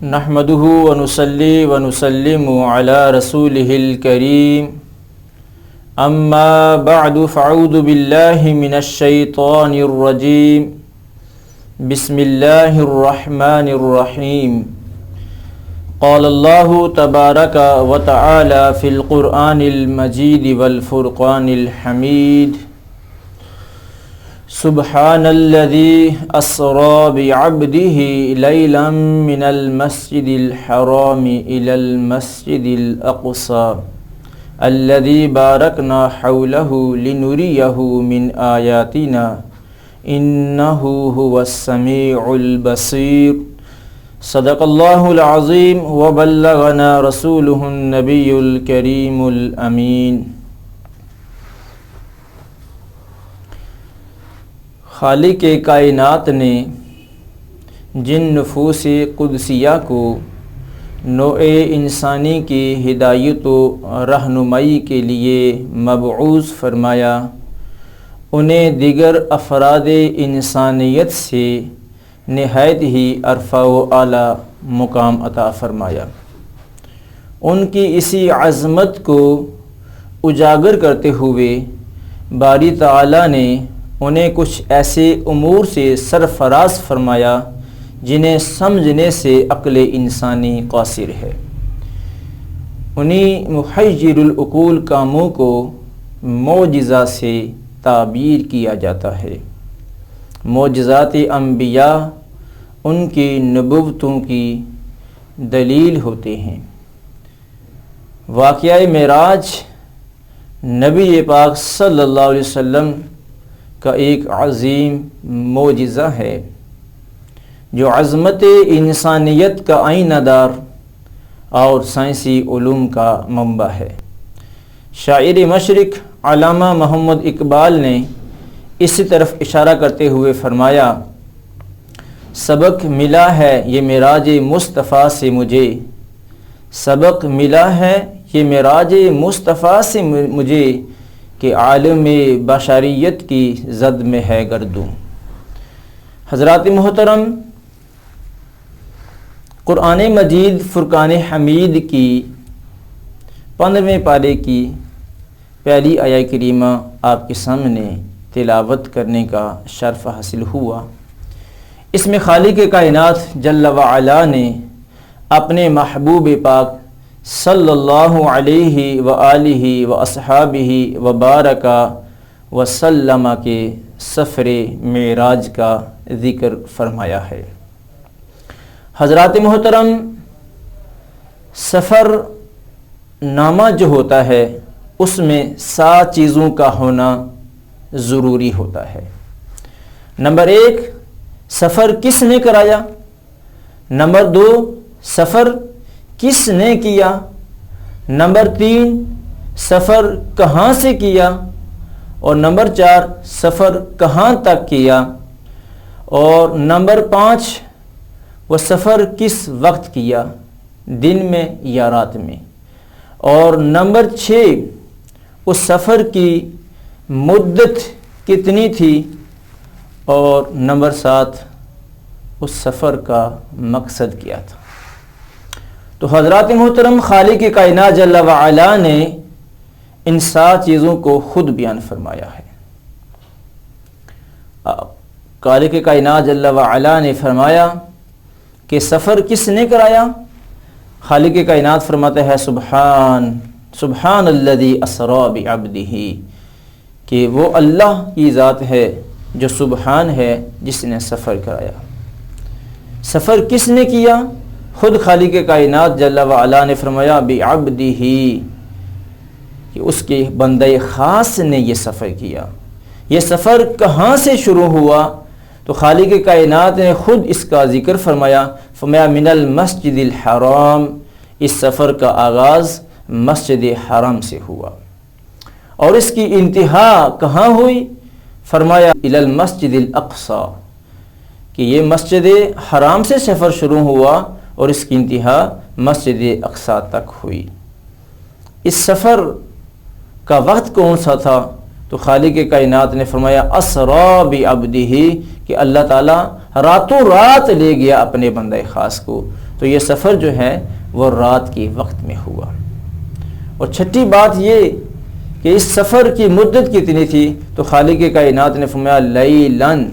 نحمده ونصلي ونسلم على رسوله الكريم اما بعد فاعوذ بالله من الشيطان الرجيم بسم الله الرحمن الرحيم قال الله تبارك وتعالى في القرآن المجيد والفرقان الحميد سبحان الذي أسرى بعبده ليلا من المسجد الحرام إلى المسجد الأقصى الذي باركنا حوله لنريه من آياتنا إنه هو السميع البصير صدق الله العظيم وبلغنا رسوله النبي الكريم الأمين۔ خالق کائنات نے جن نفوس قدسیہ کو نوع انسانی کی ہدایت و رہنمائی کے لیے مبعوث فرمایا، انہیں دیگر افراد انسانیت سے نہایت ہی عرفہ و اعلیٰ مقام عطا فرمایا۔ ان کی اسی عظمت کو اجاگر کرتے ہوئے باری تعالیٰ نے انہیں کچھ ایسے امور سے سرفراز فرمایا جنہیں سمجھنے سے عقل انسانی قاصر ہے۔ انہی محیر العقول کاموں کو معجزہ سے تعبیر کیا جاتا ہے۔ معجزات انبیاء ان کی نبوتوں کی دلیل ہوتے ہیں۔ واقعہ معراج نبی پاک صلی اللہ علیہ وسلم کا ایک عظیم معجزہ ہے جو عظمت انسانیت کا آئینہ دار اور سائنسی علوم کا منبع ہے۔ شاعر مشرق علامہ محمد اقبال نے اس طرف اشارہ کرتے ہوئے فرمایا، سبق ملا ہے یہ معراج مصطفیٰ سے مجھے، سبق ملا ہے یہ معراج مصطفیٰ سے مجھے کہ عالم بشریت کی زد میں ہے گردوں۔ حضرات محترم، قرآن مجید فرقان حمید کی 15ویں پارے کی پہلی آیہ کریمہ آپ کے سامنے تلاوت کرنے کا شرف حاصل ہوا۔ اس میں خالق کائنات جل وعلا نے اپنے محبوب پاک صلی اللہ علیہ وآلہ واصحابہ وبارک وسلم کے سفر معراج کا ذکر فرمایا ہے۔ حضرات محترم، سفر نامہ جو ہوتا ہے اس میں 7 چیزوں کا ہونا ضروری ہوتا ہے۔ نمبر 1، سفر کس نے کرایا؟ نمبر 2، سفر کس نے کیا؟ نمبر 3، سفر کہاں سے کیا؟ اور نمبر 4، سفر کہاں تک کیا؟ اور نمبر 5، وہ سفر کس وقت کیا، دن میں یا رات میں؟ اور نمبر 6، اس سفر کی مدت کتنی تھی؟ اور نمبر 7، اس سفر کا مقصد کیا تھا؟ تو حضرات محترم، خالق کائنات جل وعلا نے ان 7 چیزوں کو خود بیان فرمایا ہے۔ خالق کائنات جل وعلا نے فرمایا کہ سفر کس نے کرایا؟ خالق کائنات فرماتا ہے سبحان الذی اسری بعبدہ، کہ وہ اللہ کی ذات ہے جو سبحان ہے جس نے سفر کرایا۔ سفر کس نے کیا؟ خود خالق کائنات جل وعلا نے فرمایا بعبدہ، کہ اس کے بندہ خاص نے یہ سفر کیا۔ یہ سفر کہاں سے شروع ہوا؟ تو خالق کائنات نے خود اس کا ذکر فرمایا من المسجد الحرام، اس سفر کا آغاز مسجد حرام سے ہوا، اور اس کی انتہا کہاں ہوئی؟ فرمایا الی المسجد الاقصی، کہ یہ مسجد حرام سے سفر شروع ہوا اور اس کی انتہا مسجد اقصی تک ہوئی۔ اس سفر کا وقت کون سا تھا؟ تو خالق کائنات نے فرمایا اسری بعبدہ، کہ اللہ تعالیٰ راتوں رات لے گیا اپنے بندہ خاص کو، تو یہ سفر جو ہے وہ رات کے وقت میں ہوا۔ اور چھٹی بات یہ کہ اس سفر کی مدت کتنی تھی، تو خالق کائنات نے فرمایا لیلاً،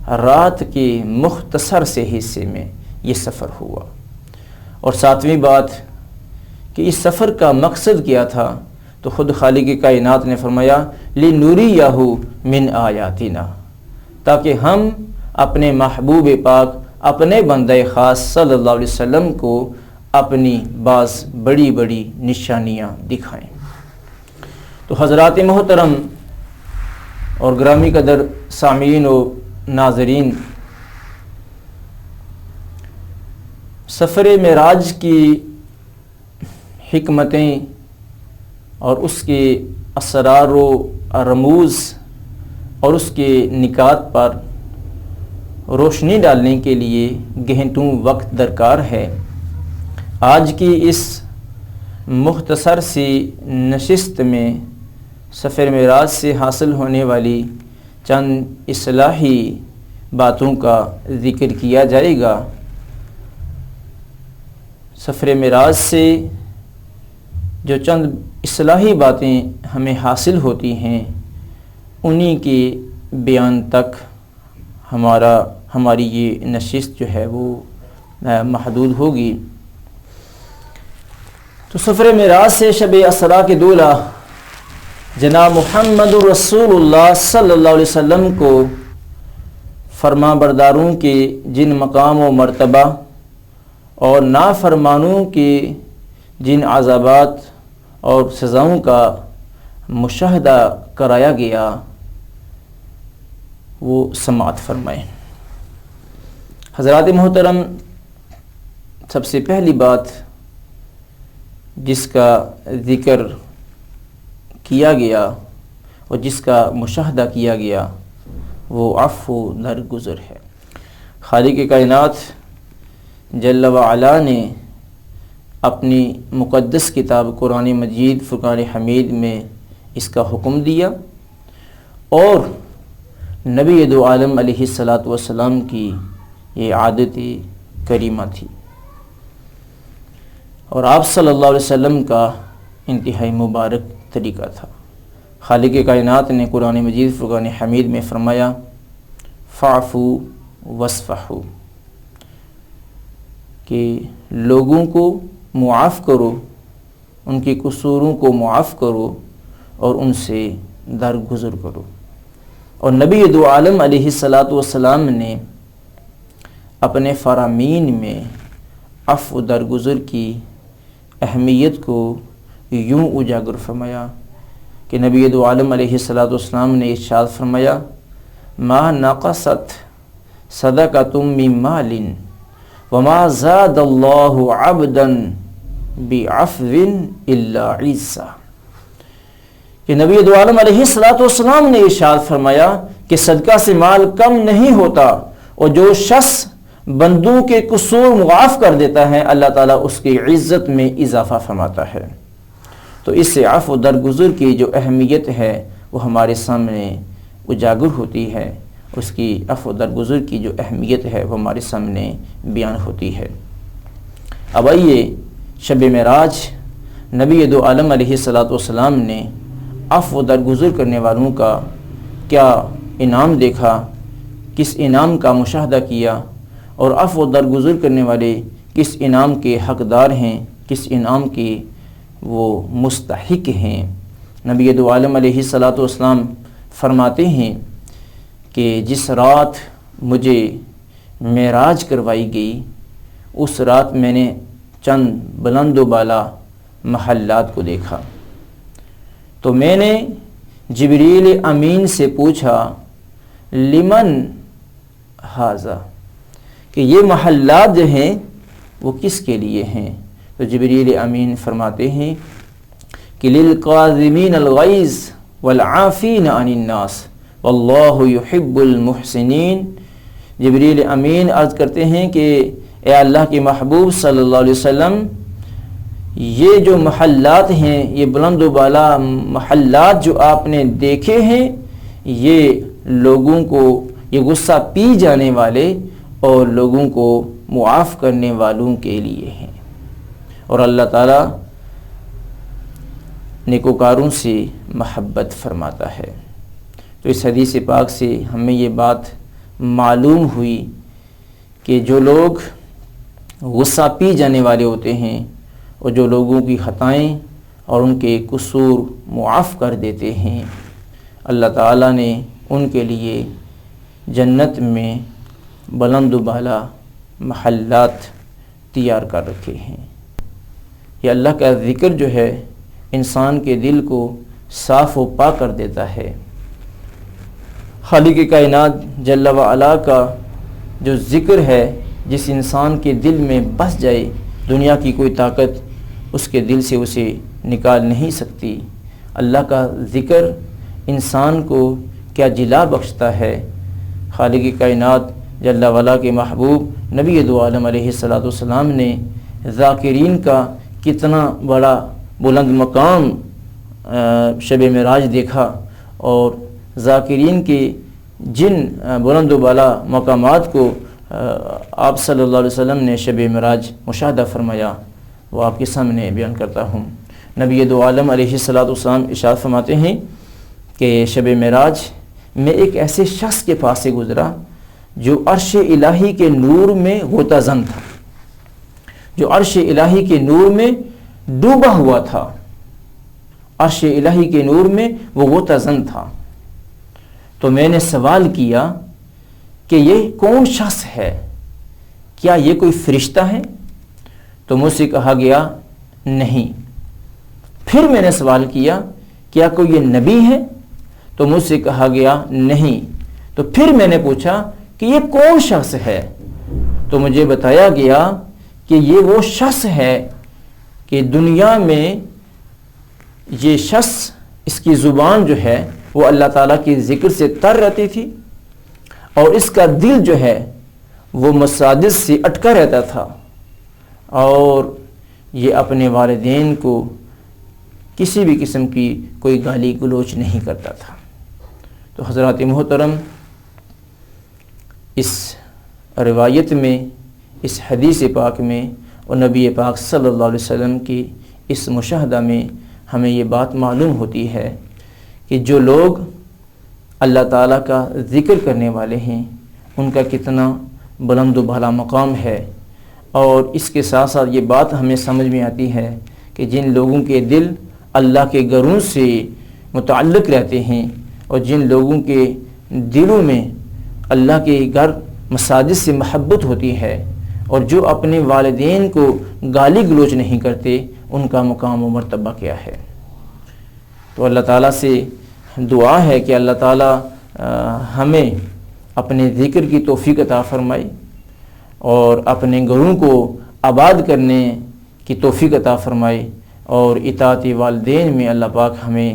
رات کے مختصر سے حصے میں یہ سفر ہوا۔ اور ساتویں بات کہ اس سفر کا مقصد کیا تھا، تو خود خالق کائنات نے فرمایا لِنُرِيَهُ مِنْ آیاتنا، تاکہ ہم اپنے محبوب پاک، اپنے بندہ خاص صلی اللہ علیہ وسلم کو اپنی بعض بڑی بڑی نشانیاں دکھائیں۔ تو حضرات محترم اور گرامی قدر سامعین و ناظرین، سفر معراج کی حکمتیں اور اس کے اسرار و رموز اور اس کے نکات پر روشنی ڈالنے کے لیے گھنٹوں وقت درکار ہے۔ آج کی اس مختصر سی نشست میں سفر معراج سے حاصل ہونے والی چند اصلاحی باتوں کا ذکر کیا جائے گا۔ سفر معراج سے جو چند اصلاحی باتیں ہمیں حاصل ہوتی ہیں، انہی کے بیان تک ہماری یہ نشست جو ہے وہ محدود ہوگی۔ تو سفر معراج سے شب اسرا کے دولہ جناب محمد رسول اللہ صلی اللہ علیہ وسلم کو فرما برداروں کے جن مقام و مرتبہ اور نافرمانوں کے جن عذابات اور سزاؤں کا مشاہدہ کرایا گیا، وہ سماعت فرمائیں۔ حضرات محترم، سب سے پہلی بات جس کا ذکر کیا گیا اور جس کا مشاہدہ کیا گیا وہ عفو درگزر ہے۔ خالق کائنات جل وعلا نے اپنی مقدس کتاب قرآن مجید فرقان حمید میں اس کا حکم دیا، اور نبی دو عالم علیہ الصلاۃ والسلام کی یہ عادت کریمہ تھی، اور آپ صلی اللہ علیہ وسلم کا انتہائی مبارک طریقہ تھا۔ خالق کائنات نے قرآن مجید فرقان حمید میں فرمایا فَاعْفُوا وَاصْفَحُوا، کہ لوگوں کو معاف کرو، ان کے قصوروں کو معاف کرو اور ان سے درگزر کرو۔ اور نبی دو عالم علیہ الصلاۃ والسلام نے اپنے فرامین میں عفو درگزر کی اہمیت کو یوں اجاگر فرمایا کہ نبی دو عالم علیہ الصلاۃ والسلام نے ارشاد فرمایا ما نقصت صدقۃ من مال وما زاد اللہ عبدا بعفو الا عزا، کہ نبی دو عالم علیہ الصلاۃ والسلام نے ارشاد فرمایا کہ صدقہ سے مال کم نہیں ہوتا، اور جو شخص بندوں کے قصور معاف کر دیتا ہے اللہ تعالیٰ اس کی عزت میں اضافہ فرماتا ہے۔ تو اس سے عفو درگزر کی جو اہمیت ہے وہ ہمارے سامنے اجاگر ہوتی ہے، اس کی عفو درگزر کی جو اہمیت ہے وہ ہمارے سامنے بیان ہوتی ہے۔ اب آئیے شب معراج نبی دو عالم علیہ الصلاۃ والسلام نے عفو درگزر کرنے والوں کا کیا انعام دیکھا، کس انعام کا مشاہدہ کیا، اور عفو درگزر کرنے والے کس انعام کے حقدار ہیں، کس انعام کے وہ مستحق ہیں۔ نبی دو عالم علیہ الصلاۃ والسلام فرماتے ہیں کہ جس رات مجھے معراج کروائی گئی، اس رات میں نے چند بلند و بالا محلات کو دیکھا، تو میں نے جبریل امین سے پوچھا لمن ھذا، کہ یہ محلات جو ہیں وہ کس کے لیے ہیں؟ تو جبریل امین فرماتے ہیں کہ للقاظمین الغیظ والعافین عن الناس واللہ یحب المحسنین۔ جبریل امین عرض کرتے ہیں کہ اے اللہ کے محبوب صلی اللہ علیہ وسلم، یہ جو محلات ہیں، یہ بلند و بالا محلات جو آپ نے دیکھے ہیں، یہ لوگوں کو، یہ غصہ پی جانے والے اور لوگوں کو معاف کرنے والوں کے لیے ہیں، اور اللہ تعالیٰ نیکوکاروں سے محبت فرماتا ہے۔ تو اس حدیث پاک سے ہمیں یہ بات معلوم ہوئی کہ جو لوگ غصہ پی جانے والے ہوتے ہیں اور جو لوگوں کی خطائیں اور ان کے قصور معاف کر دیتے ہیں، اللہ تعالیٰ نے ان کے لیے جنت میں بلند و بالا محلات تیار کر رکھے ہیں۔ یہ اللہ کا ذکر جو ہے انسان کے دل کو صاف و پاک کر دیتا ہے۔ خالق کائنات جل و علا کا جو ذکر ہے، جس انسان کے دل میں بس جائے، دنیا کی کوئی طاقت اس کے دل سے اسے نکال نہیں سکتی۔ اللہ کا ذکر انسان کو کیا جلا بخشتا ہے۔ خالق کائنات جل و علا کے محبوب نبی دو عالم علیہ السلام نے ذاکرین کا کتنا بڑا بلند مقام شب معراج دیکھا، اور ذاکرین کے جن بلند و بالا مقامات کو آپ صلی اللہ علیہ وسلم نے شب معراج مشاہدہ فرمایا، وہ آپ کے سامنے بیان کرتا ہوں۔ نبی دو عالم علیہ السلام ارشاد فرماتے ہیں کہ شب معراج میں ایک ایسے شخص کے پاس سے گزرا جو عرش الہی کے نور میں غوطہ زن تھا، جو عرش الہی کے نور میں ڈوبا ہوا تھا، عرش الہی کے نور میں وہ غوطہ زن تھا۔ تو میں نے سوال کیا کہ یہ کون شخص ہے، کیا یہ کوئی فرشتہ ہے؟ تو مجھ سے کہا گیا نہیں۔ پھر میں نے سوال کیا کیا کوئی یہ نبی ہے؟ تو مجھ سے کہا گیا نہیں۔ تو پھر میں نے پوچھا کہ یہ کون شخص ہے؟ تو مجھے بتایا گیا کہ یہ وہ شخص ہے کہ دنیا میں یہ شخص، اس کی زبان جو ہے وہ اللہ تعالیٰ کی ذکر سے تر رہتی تھی، اور اس کا دل جو ہے وہ مساجد سے اٹکا رہتا تھا، اور یہ اپنے والدین کو کسی بھی قسم کی کوئی گالی گلوچ نہیں کرتا تھا۔ تو حضرات محترم، اس روایت میں، اس حدیث پاک میں اور نبی پاک صلی اللہ علیہ وسلم کی اس مشاہدہ میں ہمیں یہ بات معلوم ہوتی ہے کہ جو لوگ اللہ تعالیٰ کا ذکر کرنے والے ہیں ان کا کتنا بلند و بالا مقام ہے، اور اس کے ساتھ ساتھ یہ بات ہمیں سمجھ میں آتی ہے کہ جن لوگوں کے دل اللہ کے گھروں سے متعلق رہتے ہیں اور جن لوگوں کے دلوں میں اللہ کے گھر مساجد سے محبت ہوتی ہے اور جو اپنے والدین کو گالی گلوچ نہیں کرتے، ان کا مقام و مرتبہ کیا ہے۔ تو اللہ تعالیٰ سے دعا ہے کہ اللہ تعالیٰ ہمیں اپنے ذکر کی توفیق عطا فرمائے اور اپنے گھروں کو آباد کرنے کی توفیق عطا فرمائے، اور اطاعت والدین میں اللہ پاک ہمیں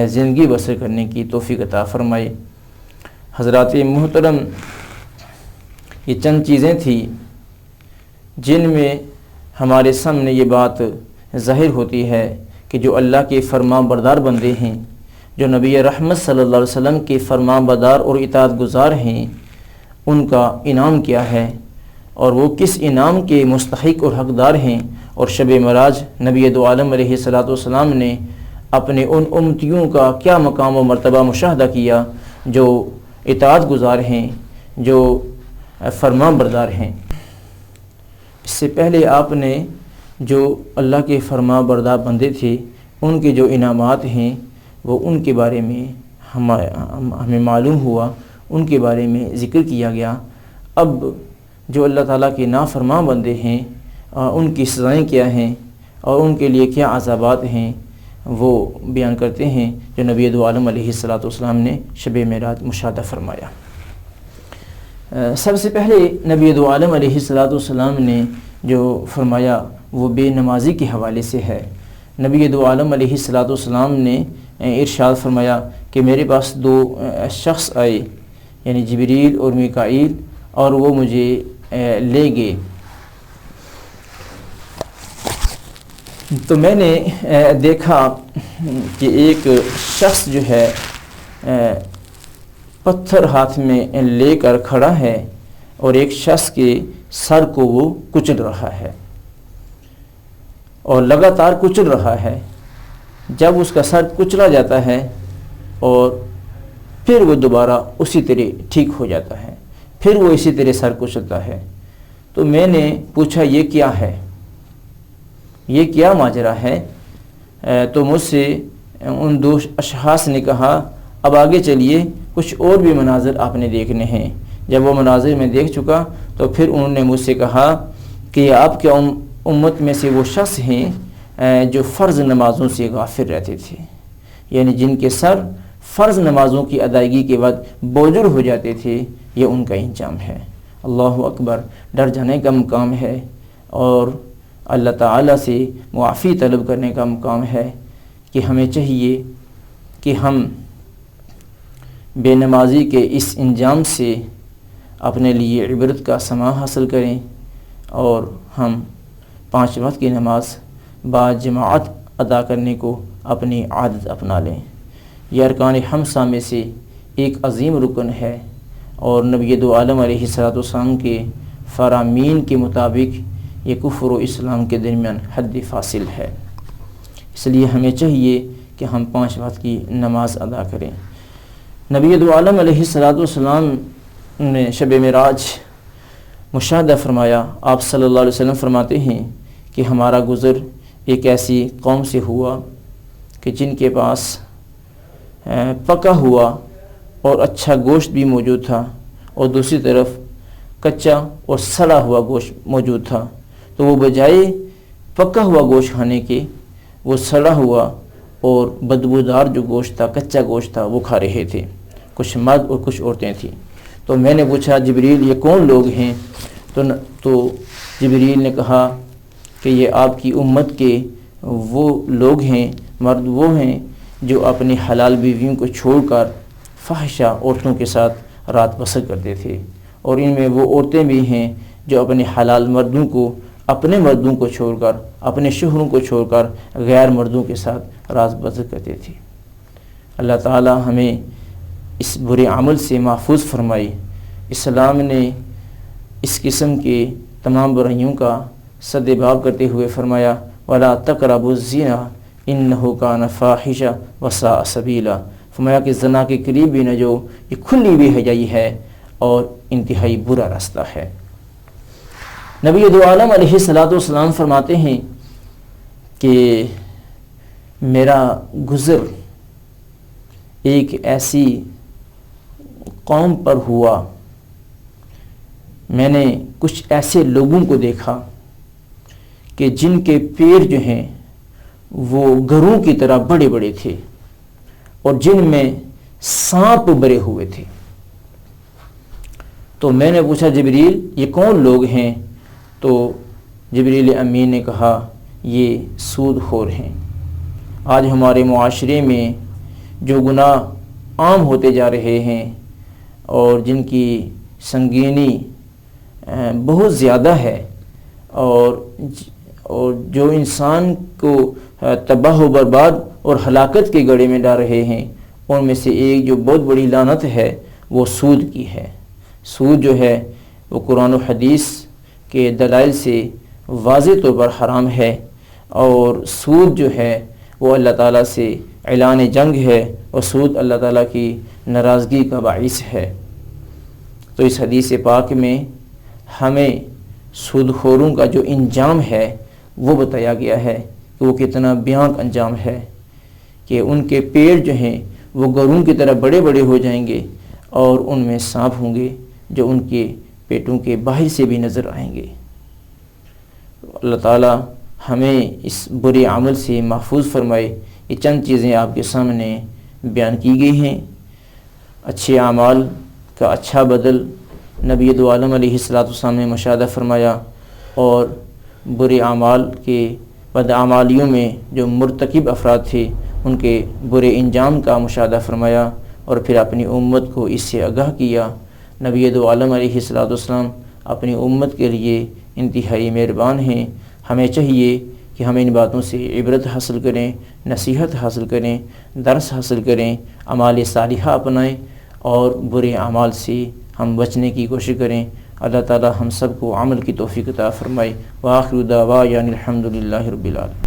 زندگی بسر کرنے کی توفیق عطا فرمائے۔ حضرات محترم، یہ چند چیزیں تھیں جن میں ہمارے سامنے یہ بات ظاہر ہوتی ہے کہ جو اللہ کے فرما بردار بندے ہیں، جو نبی رحمت صلی اللہ علیہ وسلم کے فرما بردار اور اطاعت گزار ہیں، ان کا انعام کیا ہے اور وہ کس انعام کے مستحق اور حقدار ہیں۔ اور شب معراج نبی دو عالم علیہ السلام نے اپنے ان امتیوں کا کیا مقام و مرتبہ مشاہدہ کیا جو اطاعت گزار ہیں، جو فرما بردار ہیں۔ اس سے پہلے آپ نے جو اللہ کے فرما بردار بندے تھے ان کے جو انعامات ہیں وہ ان کے بارے میں ہمیں معلوم ہوا، ان کے بارے میں ذکر کیا گیا۔ اب جو اللہ تعالیٰ کے نافرما بندے ہیں ان کی سزائیں کیا ہیں اور ان کے لیے کیا عذابات ہیں، وہ بیان کرتے ہیں جو نبی دو عالم علیہ السلام نے شب معراج مشاہدہ فرمایا۔ سب سے پہلے نبی دو عالم علیہ السلام نے جو فرمایا وہ بے نمازی کے حوالے سے ہے۔ نبی دو عالم علیہ السلام نے ارشاد فرمایا کہ میرے پاس دو شخص آئے، یعنی جبریل اور میکائیل، اور وہ مجھے لے گئے۔ تو میں نے دیکھا کہ ایک شخص جو ہے پتھر ہاتھ میں لے کر کھڑا ہے، اور ایک شخص کے سر کو وہ کچل رہا ہے اور لگاتار کچل رہا ہے. جب اس کا سر کچلا جاتا ہے اور پھر وہ دوبارہ اسی طرح ٹھیک ہو جاتا ہے, پھر وہ اسی طرح سر کچلتا ہے. تو میں نے پوچھا یہ کیا ہے, یہ کیا ماجرا ہے؟ تو مجھ سے ان دو اشخاص نے کہا اب آگے چلیے, کچھ اور بھی مناظر آپ نے دیکھنے ہیں. جب وہ مناظر میں دیکھ چکا تو پھر انہوں نے مجھ سے کہا کہ آپ کے امت میں سے وہ شخص ہیں جو فرض نمازوں سے غافل رہتے تھے, یعنی جن کے سر فرض نمازوں کی ادائیگی کے بعد بوجھل ہو جاتے تھے, یہ ان کا انجام ہے. اللہ اکبر, ڈر جانے کا مقام ہے اور اللہ تعالیٰ سے معافی طلب کرنے کا مقام ہے کہ ہمیں چاہیے کہ ہم بے نمازی کے اس انجام سے اپنے لیے عبرت کا سماع حاصل کریں اور ہم 5 وقت کی نماز با جماعت ادا کرنے کو اپنی عادت اپنا لیں. یہ ارکان 5 میں سے ایک عظیم رکن ہے اور نبی دو عالم علیہ السلام کے فرامین کے مطابق یہ کفر و اسلام کے درمیان حد فاصل ہے. اس لیے ہمیں چاہیے کہ ہم 5 وقت کی نماز ادا کریں. نبی دو عالم علیہ السلام نے شب معراج مشاہدہ فرمایا. آپ صلی اللہ علیہ وسلم فرماتے ہیں کہ ہمارا گزر ایک ایسی قوم سے ہوا کہ جن کے پاس پکا ہوا اور اچھا گوشت بھی موجود تھا اور دوسری طرف کچا اور سڑا ہوا گوشت موجود تھا. تو وہ بجائے پکا ہوا گوشت کھانے کے وہ سڑا ہوا اور بدبودار جو گوشت تھا, کچا گوشت تھا, وہ کھا رہے تھے. کچھ مرد اور کچھ عورتیں تھیں. تو میں نے پوچھا جبریل یہ کون لوگ ہیں؟ تو جبریل نے کہا کہ یہ آپ کی امت کے وہ لوگ ہیں, مرد وہ ہیں جو اپنی حلال بیویوں کو چھوڑ کر فحشہ عورتوں کے ساتھ رات بسر کرتے تھے, اور ان میں وہ عورتیں بھی ہیں جو اپنے حلال مردوں کو, اپنے مردوں کو چھوڑ کر, اپنے شوہروں کو چھوڑ کر غیر مردوں کے ساتھ رات بسر کرتے تھے. اللہ تعالی ہمیں اس برے عمل سے محفوظ فرمائی. اسلام نے اس قسم کے تمام برائیوں کا سدباب کرتے ہوئے فرمایا وَلَا تَقْرَبُوا الزِّنَا إِنَّهُ كَانَ فَاحِشًا وَسَاءَ سَبِيلًا. فرمایا کہ زنا کے قریب بھی نہ جو, یہ کھلی بے حیائی ہے اور انتہائی برا راستہ ہے. نبی دو عالم علیہ السلام فرماتے ہیں کہ میرا گزر ایک ایسی قوم پر ہوا, میں نے کچھ ایسے لوگوں کو دیکھا کہ جن کے پیر جو ہیں وہ گروں کی طرح بڑے بڑے تھے اور جن میں سانپ بھرے ہوئے تھے. تو میں نے پوچھا جبریل یہ کون لوگ ہیں؟ تو جبریل امین نے کہا یہ سود خور ہیں. آج ہمارے معاشرے میں جو گناہ عام ہوتے جا رہے ہیں اور جن کی سنگینی بہت زیادہ ہے اور جو انسان کو تباہ و برباد اور ہلاکت کے گڑھے میں ڈال رہے ہیں, ان میں سے ایک جو بہت بڑی لعنت ہے وہ سود کی ہے. سود جو ہے وہ قرآن و حدیث کے دلائل سے واضح طور پر حرام ہے, اور سود جو ہے وہ اللہ تعالیٰ سے اعلان جنگ ہے, اور سود اللہ تعالیٰ کی ناراضگی کا باعث ہے. تو اس حدیث پاک میں ہمیں سود خوروں کا جو انجام ہے وہ بتایا گیا ہے کہ وہ کتنا بھیانک انجام ہے, کہ ان کے پیڑ جو ہیں وہ گروں کی طرح بڑے بڑے ہو جائیں گے اور ان میں سانپ ہوں گے جو ان کے پیٹوں کے باہر سے بھی نظر آئیں گے. اللہ تعالیٰ ہمیں اس برے عمل سے محفوظ فرمائے. یہ چند چیزیں آپ کے سامنے بیان کی گئی ہیں. اچھے اعمال کا اچھا بدل نبی دو عالم علیہ السلام نے مشاہدہ فرمایا, اور برے اعمال کے بدعمالیوں میں جو مرتکب افراد تھے ان کے برے انجام کا مشاہدہ فرمایا, اور پھر اپنی امت کو اس سے آگاہ کیا. نبی دو عالم علیہ السلام اپنی امت کے لیے انتہائی مہربان ہیں. ہمیں چاہیے کہ ہم ان باتوں سے عبرت حاصل کریں, نصیحت حاصل کریں, درس حاصل کریں, اعمال صالحہ اپنائیں اور برے اعمال سے ہم بچنے کی کوشش کریں. اللہ تعالی ہم سب کو عمل کی توفیق عطا فرمائے۔ وآخر دعوانا الحمدللہ رب العالمین۔